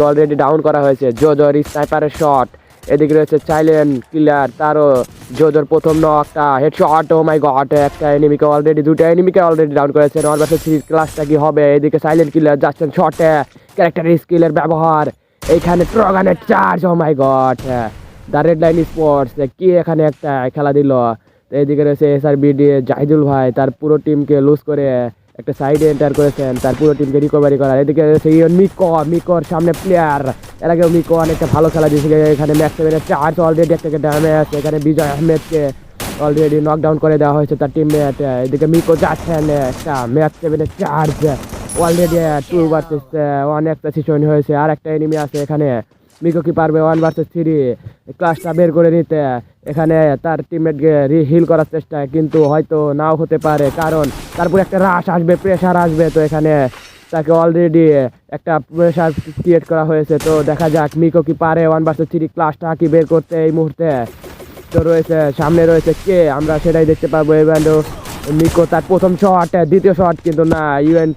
Already down করা হয়েছে। জোজোর স্নাইপারের shot, এদিকে রয়েছে সাইলেন্ট কিলার, তারও জোজোর প্রথম নকটা হেডশট। ও মাই গড, একটা এনিমিকে অলরেডি, দুটো এনিমিকে অলরেডি ডাউন করেছেন। ওয়ান ভার্সেস 3 ক্লাসটা কি হবে? এদিকে সাইলেন্ট কিলার যাচ্ছেন শটে, ক্যারেক্টার স্কিলের ব্যবহার, এইখানে ট্রগানের charge. Oh my god, the red line sports কি এখানে একটা খেলা দিল। এইদিকে রয়েছে SRBD জাহিদুল ভাই, তার পুরো টিমকে লুজ করে একটা সাইডে এন্টার করেছেন, তার পুরো টিমকে রিকভারি করার। এদিকে রয়েছে মিকোর সামনে প্লেয়ার, এর আগেও মিকো অনেকটা ভালো খেলা দিয়েছিল। এখানে ম্যাচ 7-এর চার্জ অলরেডি একটা ড্যামেজ, এখানে বিজয় আহমেদকে অলরেডি নকডাউন করে দেওয়া হয়েছে তার টিমমেট। এদিকে মিকো যাচ্ছেন, একটা ম্যাচ 7-এর চার্জ অলরেডি 2 ভার্সেস 1 একটা সিচুয়েশন হয়েছে। আর একটা এনিমি আছে এখানে, মিকো কি পারবে 1 ভার্সেস 3 ক্লাসটা বের করে নিতে? এখানে তার টিমমেটকে হিল করার চেষ্টা, কিন্তু হয়তো নাও হতে পারে, কারণ তারপর একটা রাশ আসবে, প্রেশার আসবে। তো এখানে তাকে অলরেডি একটা প্রেশার ক্রিয়েট করা হয়েছে। তো দেখা যাক মিকো কি পারে 1 ভার্সেস 3 ক্লাসটা কি বের করতে এই মুহূর্তে। তো রয়েছে সামনে রয়েছে কে, আমরা সেটাই দেখতে পাবো। এবার মিকো তার প্রথম শট, দ্বিতীয় শট কিন্তু না, UN